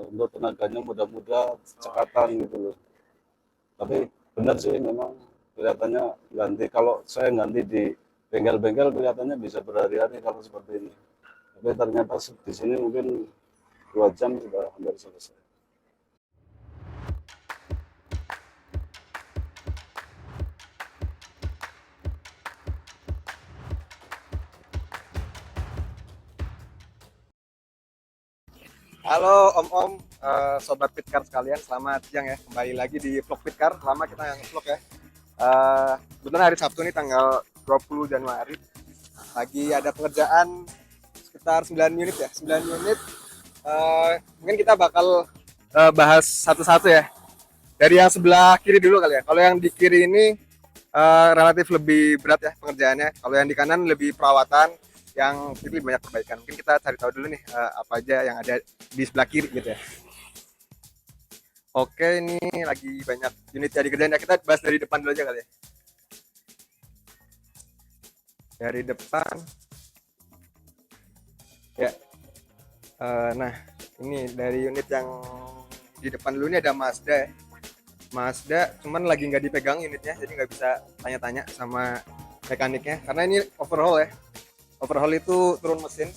untuk tenaganya muda-muda, cekatan gitu loh. Tapi benar sih memang kelihatannya ganti. Kalau saya ganti di bengkel-bengkel kelihatannya bisa berhari-hari kalau seperti ini. Tapi ternyata di sini mungkin 2 jam sudah hampir selesai. Halo Om-Om, Sobat Pitcar sekalian, selamat siang ya. Kembali lagi di vlog Pitcar, lama kita nggak nge-vlog ya. Kebetulan hari Sabtu nih tanggal 20 Januari. Lagi ada pengerjaan sekitar 9 unit ya, 9 unit. Mungkin kita bakal bahas satu-satu ya. Dari yang sebelah kiri dulu kali ya. Kalau yang di kiri ini relatif lebih berat ya pengerjaannya. Kalau yang di kanan lebih perawatan, yang kiri banyak perbaikan. Mungkin kita cari tahu dulu nih apa aja yang ada di sebelah kiri gitu ya. Oke, ini lagi banyak unit yang dikerjain ya. Kita bahas dari depan dulu aja kali ya. Dari depan. Ya. Nah, ini dari unit yang di depan dulu ini ada Mazda ya. Mazda cuman lagi nggak dipegang unitnya, jadi nggak bisa tanya-tanya sama mekaniknya karena ini overhaul ya. Overhaul itu turun mesin,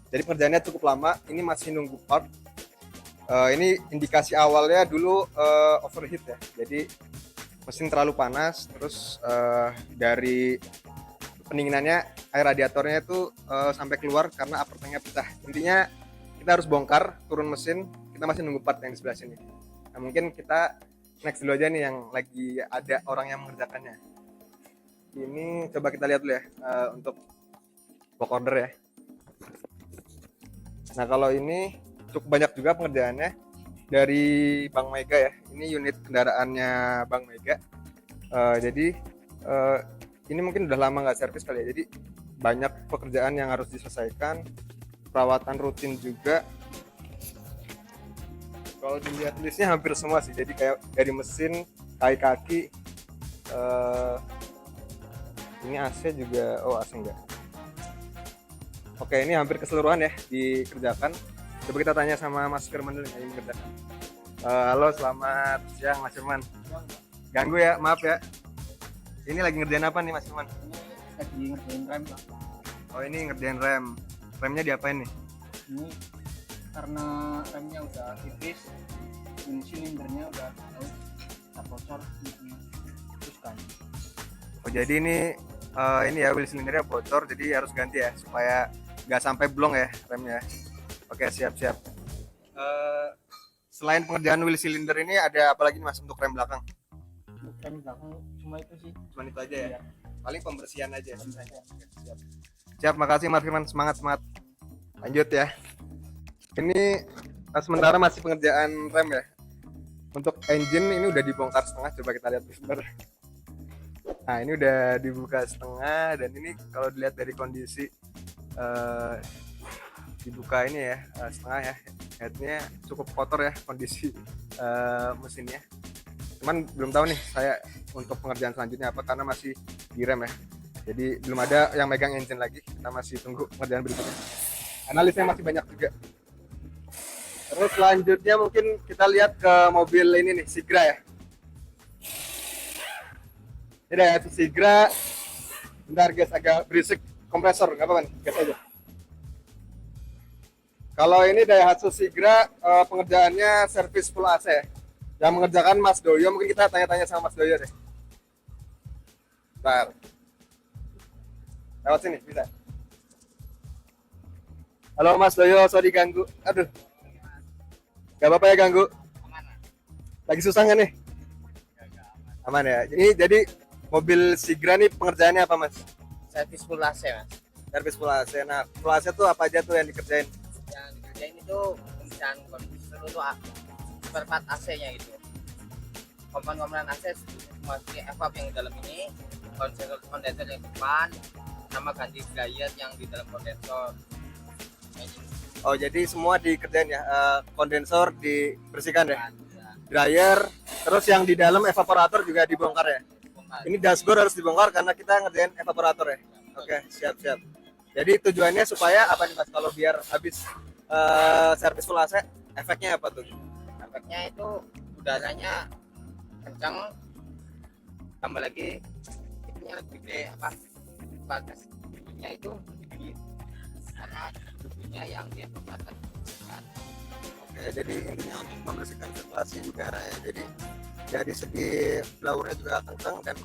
jadi pengerjaannya cukup lama. Ini masih nunggu part. Ini indikasi awalnya dulu overheat ya, jadi mesin terlalu panas. Terus dari pendinginannya air radiatornya itu sampai keluar karena upper tanknya pecah. Intinya kita harus bongkar, turun mesin. Kita masih nunggu part yang di sebelah sini. Nah, mungkin kita next dulu aja nih yang lagi ada orang yang mengerjakannya. Ini coba kita lihat dulu ya untuk block order ya. Nah, kalau ini cukup banyak juga pengerjaannya dari Bank Mega ya. Ini unit kendaraannya Bank Mega. Jadi ini mungkin udah lama nggak servis kali ya. Jadi banyak pekerjaan yang harus diselesaikan, perawatan rutin juga. Kalau dilihat listnya hampir semua sih. Jadi kayak dari mesin, kaki-kaki, ini AC juga, oh AC enggak. Oke, ini hampir keseluruhan ya dikerjakan. Coba kita tanya sama Mas Firman dulu yang mengerjakan. Halo, selamat siang Mas Firman. Ganggu ya, maaf ya. Ini lagi ngerjain apa nih Mas Firman? Lagi ngerjain rem Pak. Oh, ini ngerjain rem. Remnya diapain nih? Ini karena remnya udah tipis, ini silindernya udah bocor terus kan. Oh, jadi ini ya wheel silindernya bocor, jadi harus ganti ya supaya nggak sampai blong ya remnya. Oke, siap-siap. Selain pengerjaan wheel cylinder ini ada apa lagi nih Mas untuk rem belakang? Rem belakang cuma itu sih. Cuma itu aja ya. Iya. Paling pembersihan aja. Siap. Siap, makasih Mas Firman, semangat. Lanjut ya. Ini sementara masih pengerjaan rem ya. Untuk engine ini udah dibongkar setengah, coba kita lihat sebentar. Nah, ini udah dibuka setengah dan ini kalau dilihat dari kondisi dibuka ini ya setengah ya, headnya cukup kotor ya kondisi mesinnya. Cuman belum tahu nih saya untuk pengerjaan selanjutnya apa karena masih di rem ya. Jadi belum ada yang megang engine lagi. Kita masih tunggu pengerjaan berikutnya. Analisnya masih banyak juga. Terus selanjutnya mungkin kita lihat ke mobil ini nih, Sigra ya. Ini ya, Sigra. Bentar guys, agak berisik kompresor, nggak apa-apa nih, gas aja. Kalau ini Daihatsu Sigra, pengerjaannya servis full AC ya. Yang mengerjakan Mas Doyo, mungkin kita tanya-tanya sama Mas Doyo deh. Bentar. Lewat sini, bisa. Halo Mas Doyo, sorry ganggu. Aduh. Gak apa-apa ya ganggu. Lagi susah nggak nih? Aman ya. Ini jadi mobil Sigra nih pengerjaannya apa Mas? Servis full AC Mas. Servis full AC. Nah, full AC tuh apa aja tuh yang dikerjain? Yang dikerjain itu pemeriksaan seluruh spare part AC-nya itu. Komponen AC masih evap yang di dalam ini, kondensor yang depan, sama ganti dryer yang di dalam kondensor. Oh, jadi semua dikerjain ya, kondensor dibersihkan ya, dryer, terus yang di dalam evaporator juga dibongkar ya. Ini dashboard harus dibongkar karena kita ngerjain evaporator ya. Oke, siap. Jadi tujuannya supaya apa nih Mas? Kalau biar habis servis full AC, Efeknya apa tuh? Efeknya itu udaranya kencang, tambah lagi itunya lebih gede, apa batas itunya itu lebih karena tubuhnya yang dia pembatas. Oke, jadi intinya untuk membersihkan sirkulasi udara ya. Jadi dari segi blaurnya juga kencang dan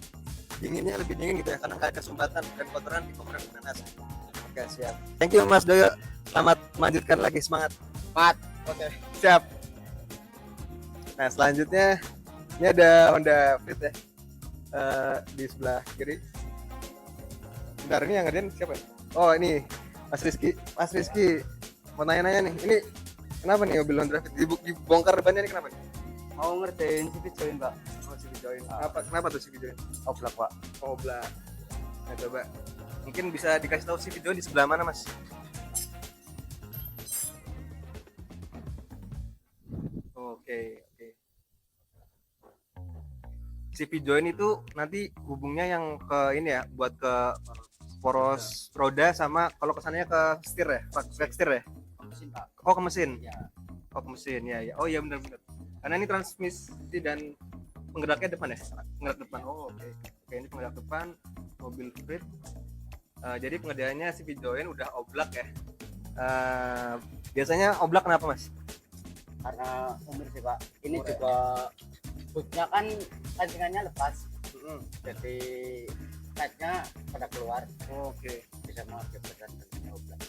dinginnya lebih dingin gitu ya, karena nggak ada sumbatan dan kotoran di komponen nanas. Oke, siap. Thank you Mas Doyo. Selamat melanjutkan lagi, semangat. Mat, Oke, siap. Nah, selanjutnya ini ada Honda Fit ya. Di sebelah kiri. Bentar, ini yang ngerjain siapa ya? Oh, ini Mas Rizky. Mas Rizky mau nanya-nanya nih. Ini kenapa nih mobil Honda Fit dibongkar depannya ini, kenapa nih? Mau ngerjain CV join, Pak. Oh, CV join. Kenapa tuh CV join? Oblak, Pak. Oh, belah. Nah, coba. Mungkin bisa dikasih tahu CV join di sebelah mana, Mas? Oke. CV join itu nanti hubungnya yang ke ini ya, buat ke poros roda sama kalau kesannya ke setir ya, ke setir ya. Mesin, Pak. Oh, ke mesin. Ya. Oh, ke mesin ya. Oh iya, benar. Karena ini transmisi dan penggeraknya depan ya, penggerak depan. Oh, oke. Oke, ini penggerak depan mobil Fit. Jadi pengerjaannya CV join udah oblak ya. Biasanya oblak kenapa, Mas? Karena umur sih, Pak. Ini Umur ya? juga bootnya kan pancingannya lepas. Jadi catnya pada keluar, Oke. bisa mengakibatkan pancingannya oblak.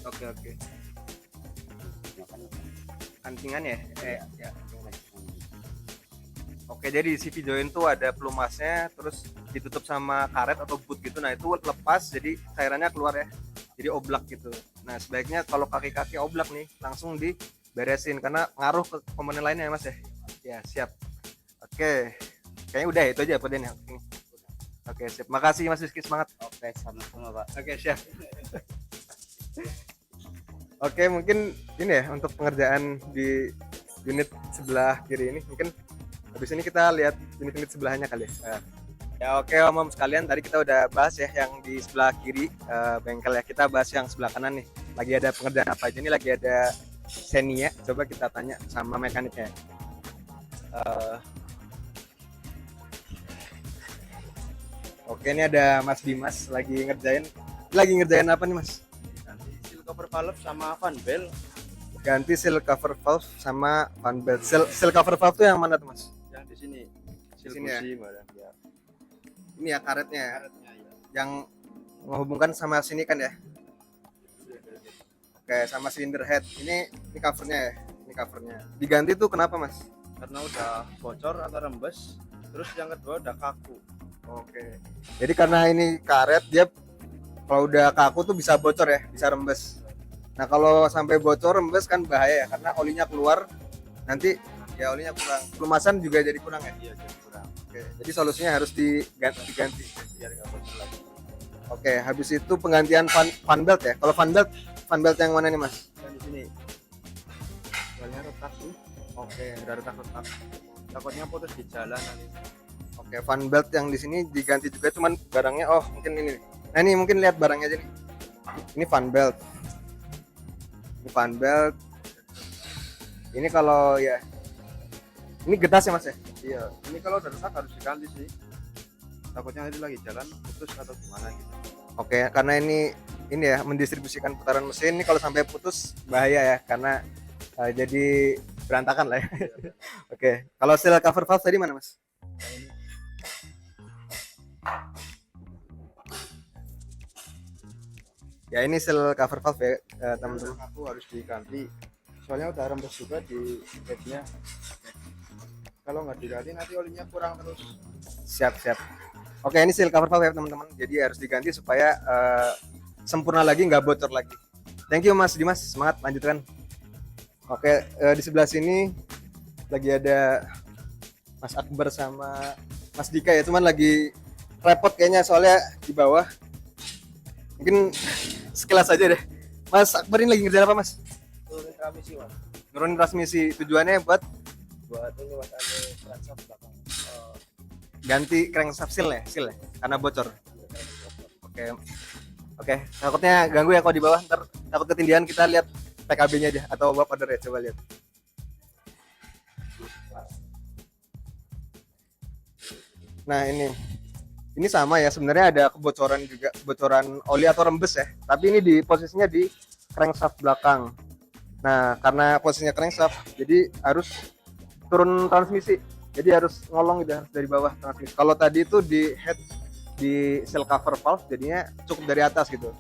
Oke. Bootnya kan Kancingan ya? Ya. lepas. Oke, jadi di CV join tuh ada pelumasnya, terus ditutup sama karet atau boot gitu. Nah, itu lepas, jadi cairannya keluar ya. Jadi oblak gitu. Nah, sebaiknya kalau kaki-kaki oblak nih, langsung diberesin karena ngaruh ke komponen lainnya ya, Mas ya. Ya, siap. Oke. Kayaknya udah itu aja poinnya. Oke, siap. Makasih Mas Rizky, semangat. Oke, sama-sama, Pak. Oke, siap. Oke, mungkin ini ya untuk pengerjaan di unit sebelah kiri ini. Mungkin habis ini kita lihat unit-unit sebelahnya kali ya. Ya oke om sekalian, tadi kita udah bahas ya yang di sebelah kiri bengkel ya. Kita bahas yang sebelah kanan nih. Lagi ada pengerjaan apa aja nih? Lagi ada Xenia. Coba kita tanya sama mekaniknya. Oke, ini ada Mas Dimas lagi ngerjain apa nih, Mas? Ganti seal cover valve sama fan belt. Ganti seal cover valve sama fan belt. Seal cover valve tuh yang mana tuh, Mas? Yang di sini seal sini ya? busi barang ya. Ini ya karetnya ya, Karetnya ya. yang menghubungkan sama sini kan ya. Oke, sama cylinder head. Ini covernya ya. Ini covernya. Diganti tuh kenapa, Mas? Karena udah bocor atau rembes. Terus yang kedua udah kaku. Oke. Jadi karena ini karet, dia kalau udah kaku tuh bisa bocor ya, bisa rembes. Nah, kalau sampai bocor rembes kan bahaya ya, karena olinya keluar. Nanti ya olinya kurang. Pelumasan juga jadi kurang ya. Iya, jadi kurang. Oke. Jadi solusinya harus diganti. Biar nggak bocor lagi. Oke, habis itu penggantian fan belt ya. Kalau fan belt yang mana nih, Mas? Dan di sini soalnya retak tuh. Oke. Udah retak-retak. Takutnya putus di jalan nanti. Oke, fan belt yang di sini diganti juga, cuman barangnya mungkin ini. Nah, ini mungkin lihat barangnya aja nih. Ini fan belt. Ini fan belt. Ini kalau ya ini getas ya, Mas ya? Iya, ini kalau udah retak harus diganti sih. Takutnya nanti lagi jalan putus atau gimana gitu. Oke, karena ini ya mendistribusikan putaran mesin. Ini kalau sampai putus bahaya ya, karena jadi berantakan lah ya. Oke, kalau seal cover valve tadi mana, Mas? Ya ini seal cover valve ya, teman-teman. Aku harus diganti. Soalnya udah rembes juga di headnya. Kalau nggak diganti nanti olinya kurang terus. Siap. Oke, ini seal cover valve ya, teman-teman. Jadi harus diganti supaya sempurna lagi, nggak bocor lagi. Thank you Mas Dimas, semangat lanjutkan. Oke, di sebelah sini lagi ada Mas Akbar sama Mas Dika ya, cuman lagi repot kayaknya soalnya di bawah. Mungkin sekilas aja deh. Mas Akbar ini lagi ngerjain apa, Mas? Turunin transmisi, Mas. Nurunin transmisi, tujuannya buat Ini buat anu crankshaft belakang. ganti crankshaft seal ya, karena bocor. Oke, takutnya ganggu ya kalau di bawah, ntar takut ketindihan. Kita lihat PKB-nya aja atau bapak order ya, coba lihat. Nah ini sama ya, sebenarnya ada kebocoran juga, kebocoran oli atau rembes ya, tapi ini di posisinya di crankshaft belakang. Nah karena posisinya crankshaft jadi harus turun transmisi, jadi harus ngolong gitu, harus dari bawah transmisi. Kalau tadi itu di head di seal cover valve jadinya cukup dari atas gitu.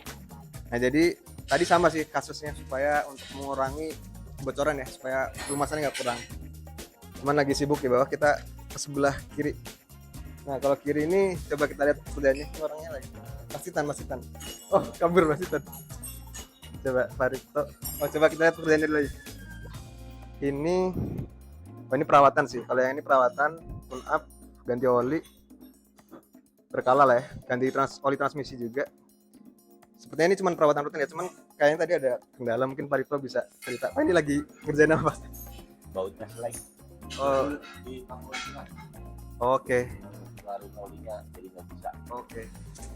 Nah jadi tadi sama sih kasusnya, supaya untuk mengurangi kebocoran ya, supaya pelumasannya nggak kurang. Cuman lagi sibuk di bawah, kita ke sebelah kiri. Nah kalau kiri ini coba kita lihat kerjanya, ini orangnya lagi Mas Titan. Oh kabur Mas Titan. Coba Farito. Oh coba kita lihat kerjanya dulu aja. Ini perawatan sih. Kalau yang ini perawatan, tune up, ganti oli, berkala lah ya, ganti oli transmisi juga. Sepertinya ini cuma perawatan rutin ya, cuman kayaknya tadi ada kendala, mungkin Pak Rito bisa cerita. Ini lagi ngerjain apa? Bautnya selek. Oh, Di oke. baru olinya jadi nggak bisa. Oke.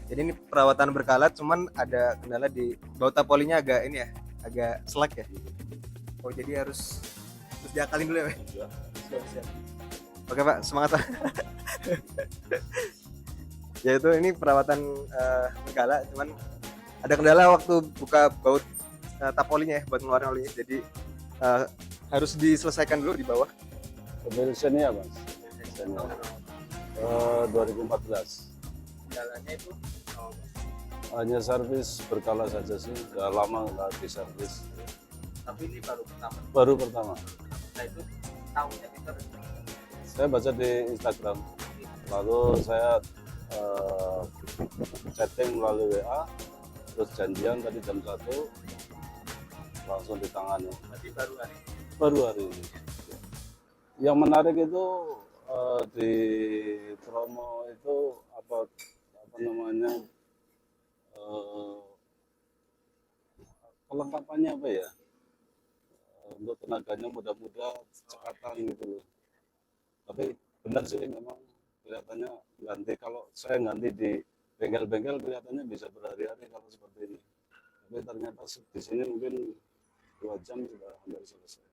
Jadi ini perawatan berkala, cuman ada kendala di baut polinya agak ini ya, agak slack ya. Oh jadi harus diakalin dulu ya, Pak? Ya. Siap. Oke Pak, semangat Pak. Ya itu ini perawatan berkala, cuman ada kendala waktu buka baut tap olinya ya, buat ngeluarin olinya. Jadi harus diselesaikan dulu di bawah. Keberesannya Mas. 2014. Kendalanya itu Hanya servis berkala saja sih, udah lama nggak di servis. tapi ini baru pertama. Baru pertama. Nah itu tahunnya kita Saya baca di Instagram, lalu saya chatting melalui WA, terus janjian tadi jam 1, langsung ditangani. berarti baru hari Baru hari ini. Yang menarik itu di promo itu apa namanya, kelengkapannya apa ya, untuk tenaganya muda-muda cekatan gitu loh. Tapi benar sih, memang kelihatannya ganti, kalau saya ganti di bengkel-bengkel kelihatannya bisa berhari-hari kalau seperti ini, tapi ternyata di sini mungkin 2 jam sudah hampir selesai.